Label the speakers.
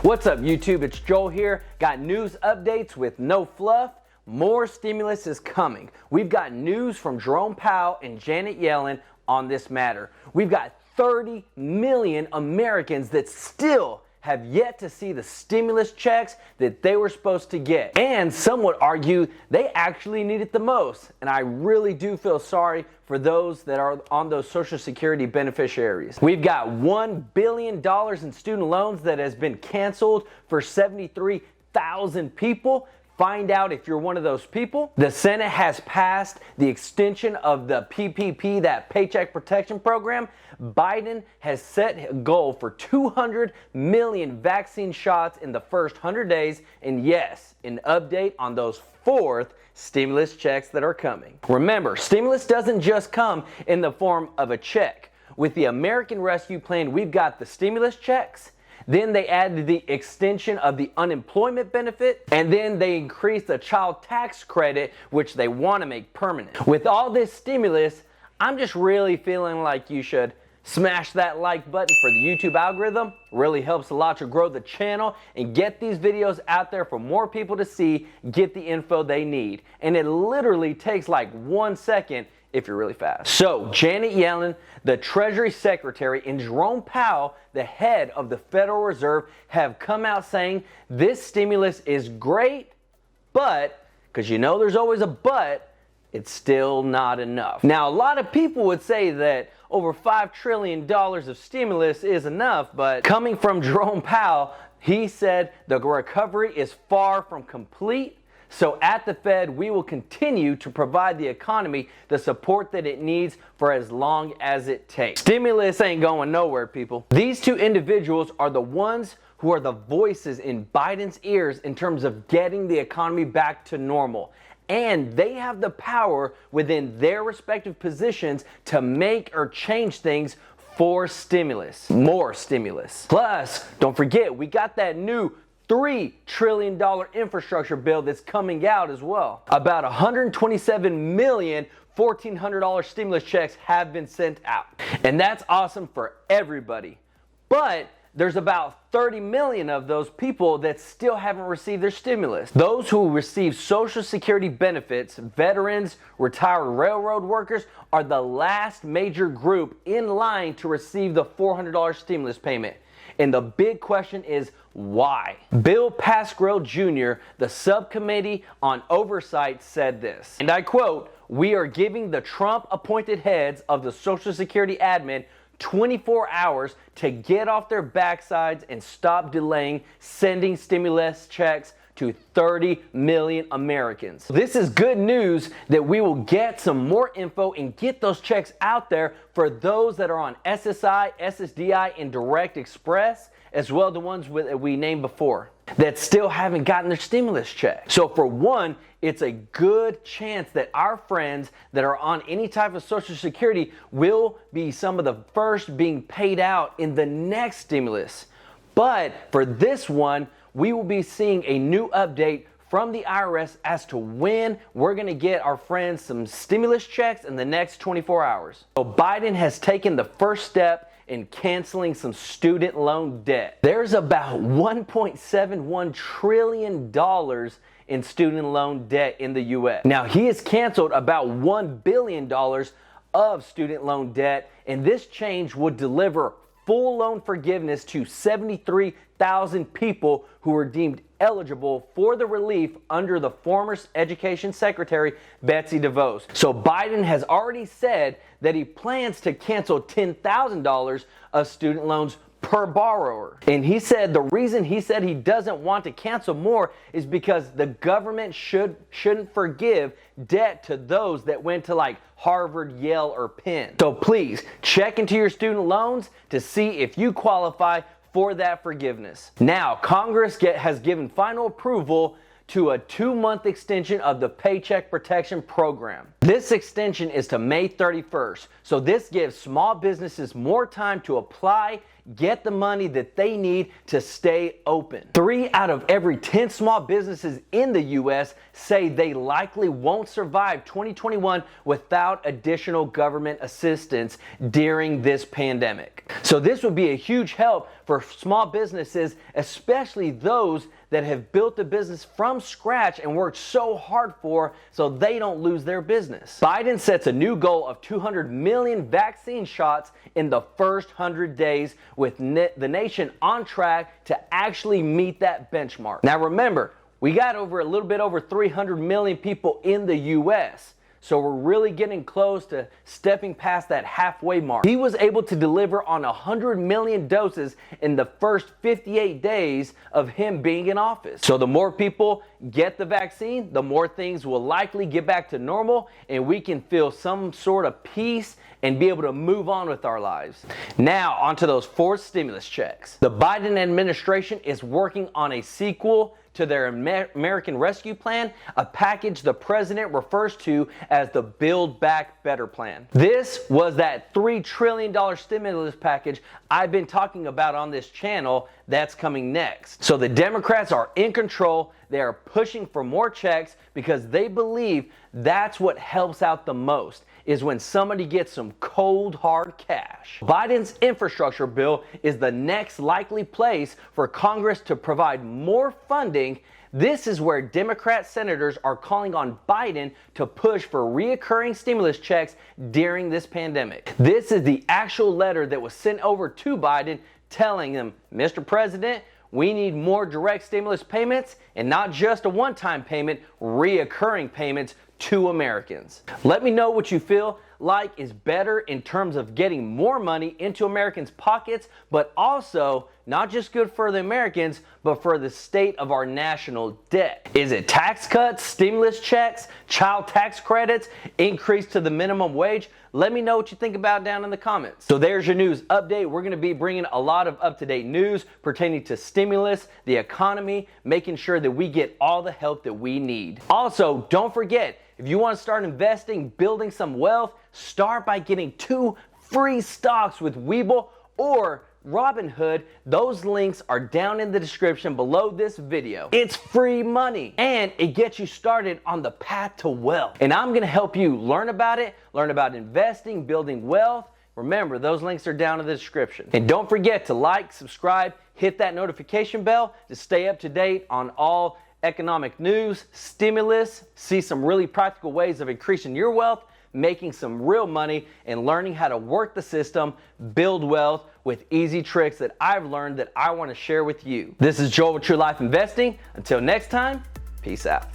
Speaker 1: What's up, YouTube? It's Joel here. Got news updates with no fluff. More stimulus is coming. We've got news from Jerome Powell and Janet Yellen on this matter. We've got 30 million Americans that still have yet to see the stimulus checks that they were supposed to get. And some would argue they actually need it the most. And I really do feel sorry for those that are on those Social Security beneficiaries. We've got $1 billion in student loans that has been canceled for 73,000 people. Find out if you're one of those people. The Senate has passed the extension of the PPP, that Paycheck Protection Program. Biden has set a goal for 200 million vaccine shots in the first 100 days. And yes, an update on those fourth stimulus checks that are coming. Remember, stimulus doesn't just come in the form of a check. With the American Rescue Plan, we've got the stimulus checks. Then they added the extension of the unemployment benefit, and then they increased the child tax credit, which they want to make permanent. With all this stimulus, I'm just really feeling like you should smash that like button for the YouTube algorithm. Really helps a lot to grow the channel and get these videos out there for more people to see, get the info they need. And it literally takes like 1 second if you're really fast. So Janet Yellen, the Treasury Secretary, and Jerome Powell, the head of the Federal Reserve, have come out saying this stimulus is great, but, because you know there's always a but, it's still not enough. Now, a lot of people would say that over $5 trillion of stimulus is enough, but coming from Jerome Powell, he said the recovery is far from complete. So at the Fed, we will continue to provide the economy the support that it needs for as long as it takes. Stimulus ain't going nowhere, people. These two individuals are the ones who are the voices in Biden's ears in terms of getting the economy back to normal. And they have the power within their respective positions to make or change things for stimulus. More stimulus. Plus, don't forget, we got that new $3 trillion infrastructure bill that's coming out as well. About 127 million $1,400 stimulus checks have been sent out. And that's awesome for everybody. But there's about 30 million of those people that still haven't received their stimulus. Those who receive Social Security benefits, veterans, retired railroad workers, are the last major group in line to receive the $400 stimulus payment. And the big question is why? Bill Pascrell Jr., the subcommittee on oversight, said this, and I quote, "We are giving the Trump-appointed heads of the Social Security admin 24 hours to get off their backsides and stop delaying sending stimulus checks to 30 million Americans." This is good news that we will get some more info and get those checks out there for those that are on SSI, SSDI, and Direct Express, as well as the ones we named before that still haven't gotten their stimulus check. So for one, it's a good chance that our friends that are on any type of Social Security will be some of the first being paid out in the next stimulus. But for this one, we will be seeing a new update from the IRS as to when we're going to get our friends some stimulus checks in the next 24 hours. So Biden has taken the first step in canceling some student loan debt. There's about $1.71 trillion in student loan debt in the U.S. Now, he has canceled about $1 billion of student loan debt, and this change would deliver full loan forgiveness to 73,000 people who were deemed eligible for the relief under the former Education Secretary Betsy DeVos. So Biden has already said that he plans to cancel $10,000 of student loans per borrower. And he said the reason he said he doesn't want to cancel more is because the government shouldn't forgive debt to those that went to like Harvard, Yale, or Penn. So please check into your student loans to see if you qualify for that forgiveness. Now, Congress has given final approval to a 2-month extension of the Paycheck Protection Program. This extension is to May 31st, so this gives small businesses more time to apply, get the money that they need to stay open. 3 out of every 10 small businesses in the U.S. say they likely won't survive 2021 without additional government assistance during this pandemic. So this would be a huge help for small businesses, especially those that have built a business from scratch and worked so hard for, so they don't lose their business. Biden sets a new goal of 200 million vaccine shots in the first 100 days, with the nation on track to actually meet that benchmark. Now remember, we got a little bit over 300 million people in the U.S., so we're really getting close to stepping past that halfway mark. He was able to deliver on 100 million doses in the first 58 days of him being in office. So the more people get the vaccine, the more things will likely get back to normal, and we can feel some sort of peace and be able to move on with our lives. Now, onto those 4 stimulus checks. The Biden administration is working on a sequel to their American Rescue Plan, a package the president refers to as the Build Back Better plan. This was that $3 trillion stimulus package I've been talking about on this channel that's coming next. So the Democrats are in control. They are pushing for more checks because they believe that's what helps out the most, is when somebody gets some cold, hard cash. Biden's infrastructure bill is the next likely place for Congress to provide more funding. This is where Democrat senators are calling on Biden to push for reoccurring stimulus checks during this pandemic. This is the actual letter that was sent over to Biden telling him, Mr. President, we need more direct stimulus payments, and not just a one-time payment, reoccurring payments to Americans. Let me know what you feel like is better in terms of getting more money into Americans' pockets, but also not just good for the Americans, but for the state of our national debt. Is it tax cuts, stimulus checks, child tax credits, increase to the minimum wage? Let me know what you think about down in the comments. So there's your news update. We're going to be bringing a lot of up-to-date news pertaining to stimulus, the economy, making sure that we get all the help that we need. Also, don't forget, if you want to start investing, building some wealth, start by getting 2 free stocks with Webull or Robinhood. Those links are down in the description below this video. It's free money and it gets you started on the path to wealth. And I'm going to help you learn about it, learn about investing, building wealth. Remember, those links are down in the description. And don't forget to like, subscribe, hit that notification bell to stay up to date on all economic news, stimulus, see some really practical ways of increasing your wealth, making some real money, and learning how to work the system, build wealth with easy tricks that I've learned that I want to share with you. This is Joel with True Life Investing. Until next time, peace out.